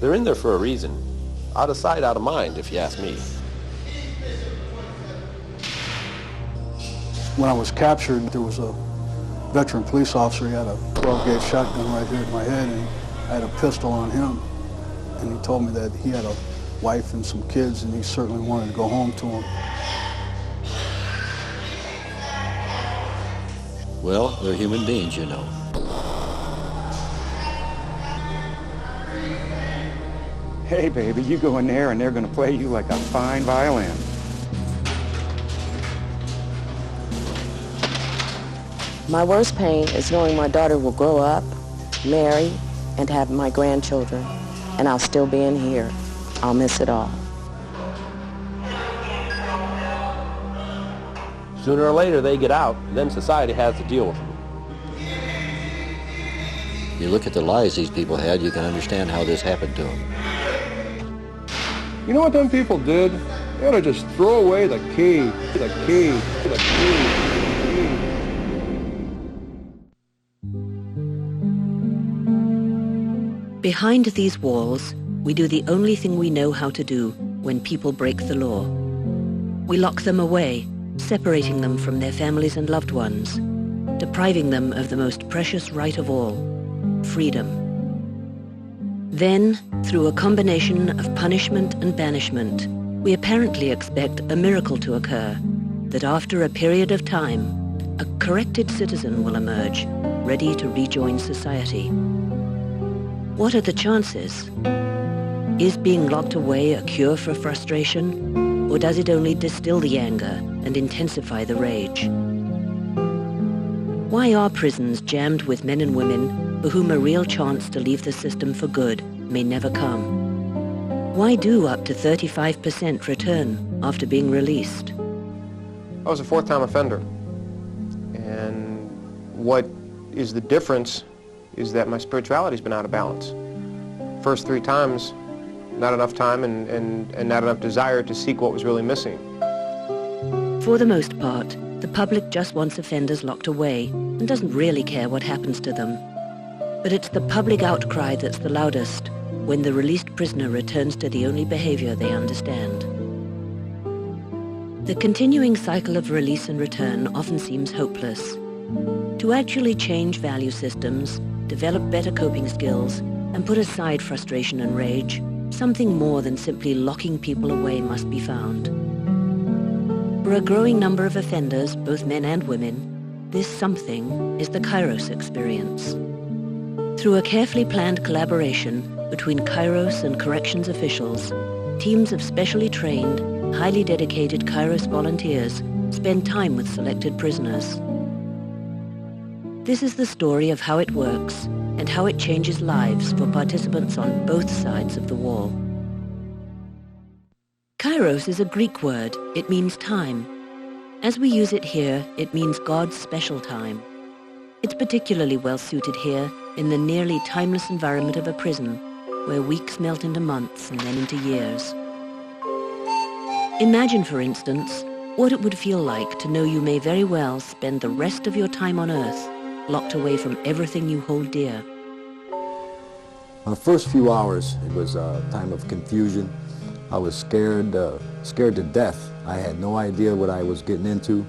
They're in there for a reason. Out of sight, out of mind, if you ask me. When I was captured, there was a veteran police officer. He had a 12-gauge shotgun right here at my head, and I had a pistol on him. And he told me that he had a wife and some kids, and he certainly wanted to go home to them. Well, they're human beings, you know. Hey, baby, you go in there and they're going to play you like a fine violin. My worst pain is knowing my daughter will grow up, marry, and have my grandchildren, and I'll still be in here. I'll miss it all. Sooner or later, they get out, and then society has to deal with them. You look at the lives these people had, you can understand how this happened to them. You know what them people did? They ought to just throw away the key, the key, the key. Behind these walls, we do the only thing we know how to do when people break the law. We lock them away, separating them from their families and loved ones, depriving them of the most precious right of all, freedom. Then, through a combination of punishment and banishment, we apparently expect a miracle to occur, that after a period of time, a corrected citizen will emerge, ready to rejoin society. What are the chances? Is being locked away a cure for frustration, or does it only distill the anger and intensify the rage? Why are prisons jammed with men and women for whom a real chance to leave the system for good may never come? Why do up to 35% return after being released? I was a fourth-time offender, and what is the difference is that my spirituality's been out of balance. First 3 times, not enough time and not enough desire to seek what was really missing. For the most part, the public just wants offenders locked away and doesn't really care what happens to them. But it's the public outcry that's the loudest when the released prisoner returns to the only behavior they understand. The continuing cycle of release and return often seems hopeless. To actually change value systems, develop better coping skills, and put aside frustration and rage, something more than simply locking people away must be found. For a growing number of offenders, both men and women, this something is the Kairos experience. Through a carefully planned collaboration between Kairos and corrections officials, teams of specially trained, highly dedicated Kairos volunteers spend time with selected prisoners. This is the story of how it works and how it changes lives for participants on both sides of the wall. Kairos is a Greek word. It means time. As we use it here, it means God's special time. It's particularly well suited here in the nearly timeless environment of a prison, where weeks melt into months and then into years. Imagine, for instance, what it would feel like to know you may very well spend the rest of your time on Earth locked away from everything you hold dear. The first few hours, it was a time of confusion. I was scared to death. I had no idea what I was getting into.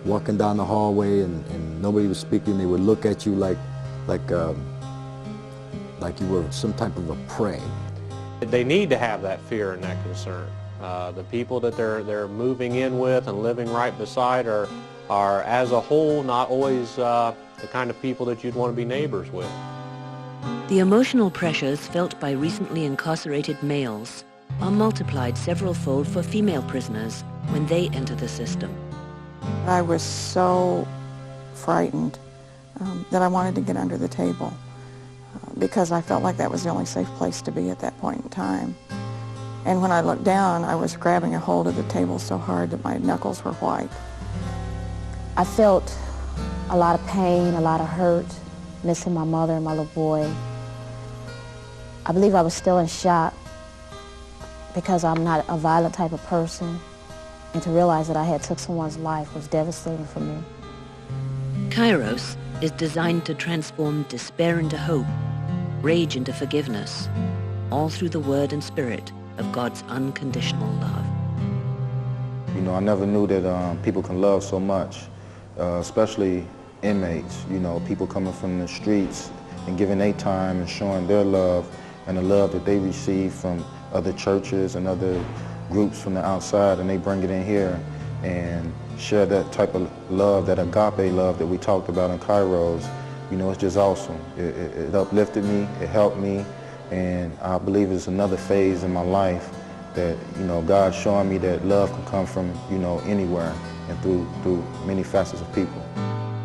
Walking down the hallway and nobody was speaking, they would look at you like you were some type of a prey. They need to have that fear and that concern. The people that they're moving in with and living right beside are as a whole not always the kind of people that you'd want to be neighbors with. The emotional pressures felt by recently incarcerated males are multiplied several-fold for female prisoners when they enter the system. I was so frightened that I wanted to get under the table because I felt like that was the only safe place to be at that point in time. And when I looked down, I was grabbing a hold of the table so hard that my knuckles were white. I felt a lot of pain, a lot of hurt, missing my mother and my little boy. I believe I was still in shock because I'm not a violent type of person, and to realize that I had took someone's life was devastating for me. Kairos is designed to transform despair into hope, rage into forgiveness, all through the word and spirit of God's unconditional love. You know, I never knew that people can love so much, especially inmates. You know, people coming from the streets and giving their time and showing their love and the love that they receive from other churches and other groups from the outside, and they bring it in here and share that type of love, that agape love that we talked about in Kairos. You know, it's just awesome. It uplifted me, it helped me, and I believe it's another phase in my life that, you know, God's showing me that love can come from, you know, anywhere and through many facets of people.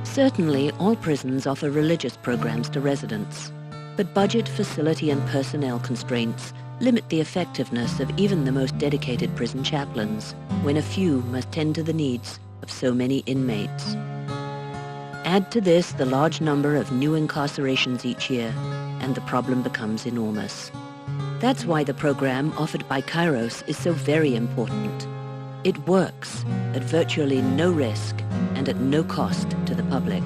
Certainly, all prisons offer religious programs to residents, but budget, facility, and personnel constraints limit the effectiveness of even the most dedicated prison chaplains when a few must tend to the needs of so many inmates. Add to this the large number of new incarcerations each year, and the problem becomes enormous. That's why the program offered by Kairos is so very important. It works at virtually no risk and at no cost to the public.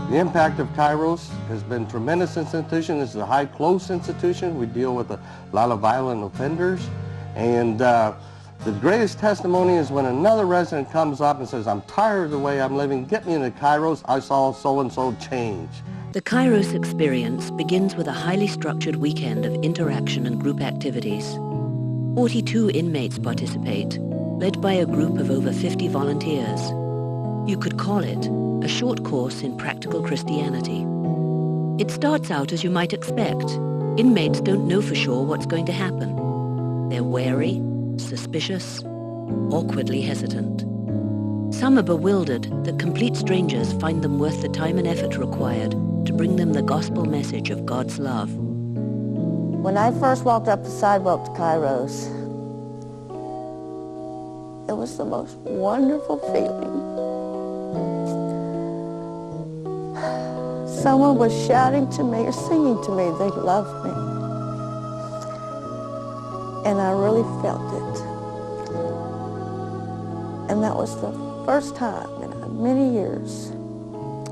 The impact of Kairos has been tremendous institution. This is a high close institution. We deal with a lot of violent offenders. And the greatest testimony is when another resident comes up and says, I'm tired of the way I'm living, get me into Kairos, I saw so-and-so change. The Kairos experience begins with a highly structured weekend of interaction and group activities. 42 inmates participate, led by a group of over 50 volunteers. You could call it a short course in practical Christianity. It starts out as you might expect. Inmates don't know for sure what's going to happen. They're wary, suspicious, awkwardly hesitant. Some are bewildered that complete strangers find them worth the time and effort required to bring them the gospel message of God's love. When I first walked up the sidewalk to Kairos, it was the most wonderful feeling. Someone was shouting to me or singing to me, they loved me. And I really felt it. And that was the first time in many years.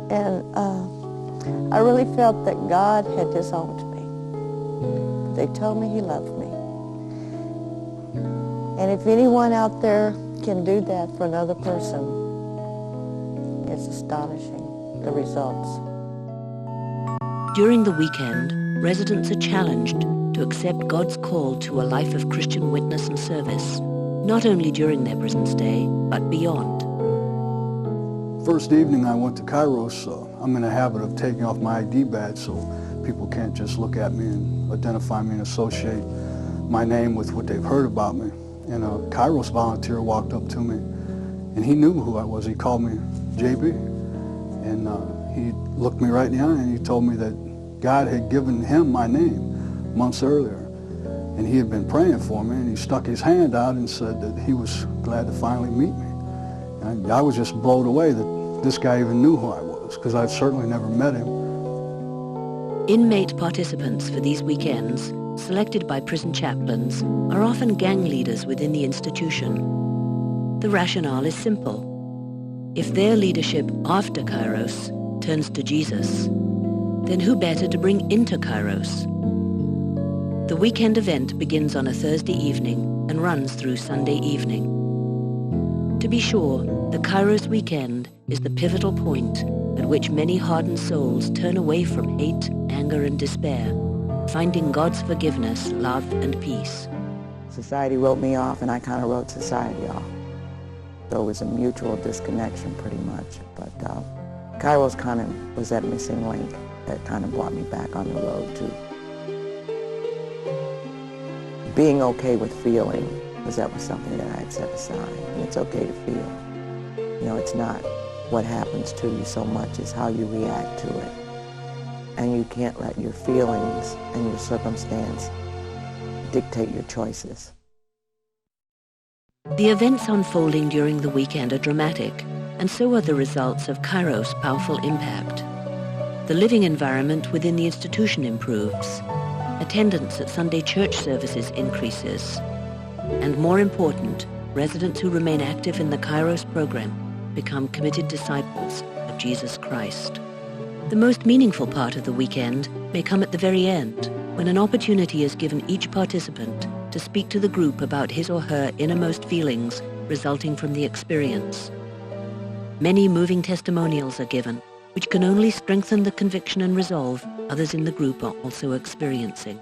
And I really felt that God had disowned me. They told me he loved me. And if anyone out there can do that for another person, it's astonishing, the results. During the weekend, residents are challenged to accept God's call to a life of Christian witness and service, not only during their prison stay, but beyond. First evening I went to Kairos, I'm in the habit of taking off my ID badge so people can't just look at me and identify me and associate my name with what they've heard about me. And a Kairos volunteer walked up to me, and he knew who I was. He called me JB, and he looked me right in the eye and he told me that God had given him my name months earlier, and he had been praying for me, and he stuck his hand out and said that he was glad to finally meet me. And I was just blown away that this guy even knew who I was, because I've certainly never met him. Inmate participants for these weekends, selected by prison chaplains, are often gang leaders within the institution. The rationale is simple. If their leadership after Kairos turns to Jesus, then who better to bring into Kairos? The weekend event begins on a Thursday evening and runs through Sunday evening. To be sure, the Kairos weekend is the pivotal point at which many hardened souls turn away from hate, anger, and despair, finding God's forgiveness, love, and peace. Society wrote me off, and I kind of wrote society off. So it was a mutual disconnection pretty much. But Kairos kind of was that missing link that kind of brought me back on the road to being okay with feeling, because that was something that I had set aside. And it's okay to feel. You know, it's not what happens to you so much as how you react to it. And you can't let your feelings and your circumstance dictate your choices. The events unfolding during the weekend are dramatic, and so are the results of Kairos' powerful impact. The living environment within the institution improves. Attendance at Sunday church services increases. And more important, residents who remain active in the Kairos program become committed disciples of Jesus Christ. The most meaningful part of the weekend may come at the very end, when an opportunity is given each participant to speak to the group about his or her innermost feelings resulting from the experience. Many moving testimonials are given, which can only strengthen the conviction and resolve others in the group are also experiencing.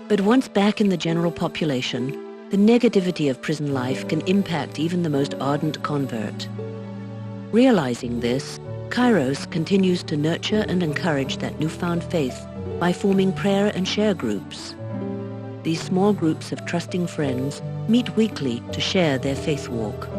But once back in the general population, the negativity of prison life can impact even the most ardent convert. Realizing this, Kairos continues to nurture and encourage that newfound faith by forming prayer and share groups. These small groups of trusting friends meet weekly to share their faith walk.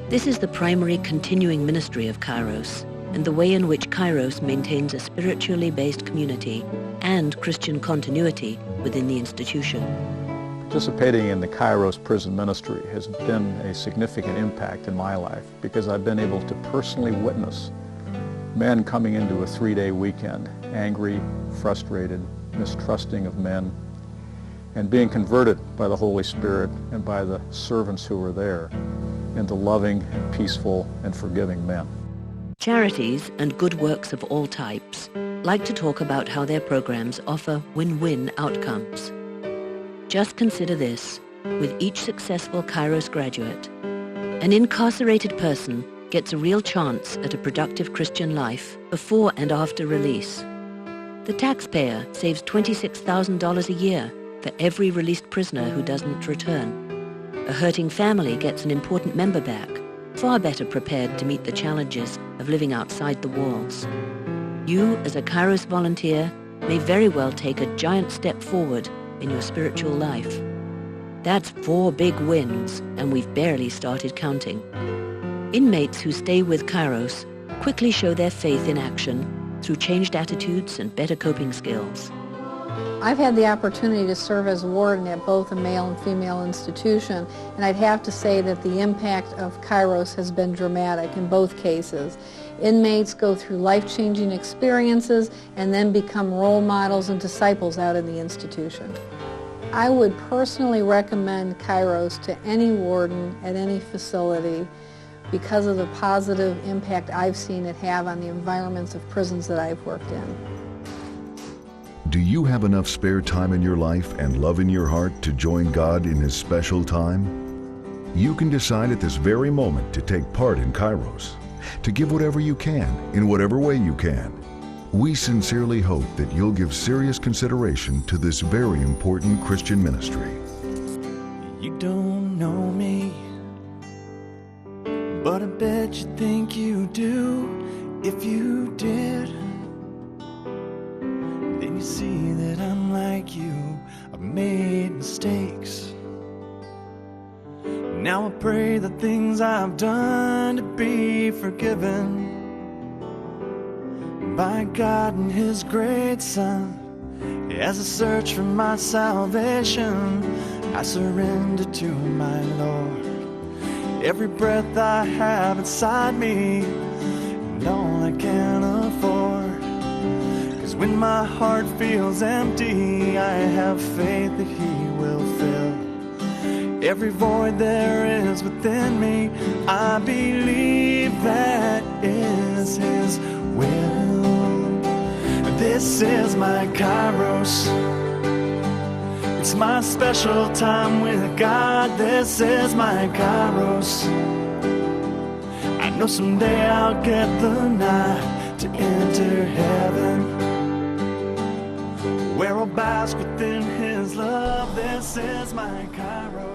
This is the primary continuing ministry of Kairos, and the way in which Kairos maintains a spiritually based community and Christian continuity within the institution. Participating in the Kairos prison ministry has been a significant impact in my life because I've been able to personally witness men coming into a 3-day weekend, angry, frustrated, mistrusting of men, and being converted by the Holy Spirit and by the servants who were there into loving and peaceful and forgiving men. Charities and good works of all types like to talk about how their programs offer win-win outcomes. Just consider this: with each successful Kairos graduate, an incarcerated person gets a real chance at a productive Christian life before and after release. The taxpayer saves $26,000 a year for every released prisoner who doesn't return. A hurting family gets an important member back, far better prepared to meet the challenges of living outside the walls. You, as a Kairos volunteer, may very well take a giant step forward in your spiritual life. That's 4 big wins, and we've barely started counting. Inmates who stay with Kairos quickly show their faith in action through changed attitudes and better coping skills. I've had the opportunity to serve as warden at both a male and female institution, and I'd have to say that the impact of Kairos has been dramatic in both cases. Inmates go through life-changing experiences and then become role models and disciples out in the institution. I would personally recommend Kairos to any warden at any facility because of the positive impact I've seen it have on the environments of prisons that I've worked in. Do you have enough spare time in your life and love in your heart to join God in His special time? You can decide at this very moment to take part in Kairos, to give whatever you can, in whatever way you can. We sincerely hope that you'll give serious consideration to this very important Christian ministry. You don't know me, but I bet you think you do. If you did, then you see that I'm like you. I've made mistakes. Now I pray the things I've done to be forgiven by God and His great Son. As I search for my salvation, I surrender to my Lord. Every breath I have inside me and all I can afford. 'Cause when my heart feels empty, I have faith that He will fill every void there is within me. I believe that is His will. This is my Kairos. It's my special time with God. This is my Kairos. I know someday I'll get the night to enter heaven, where I'll bask within His love. This is my Kairos.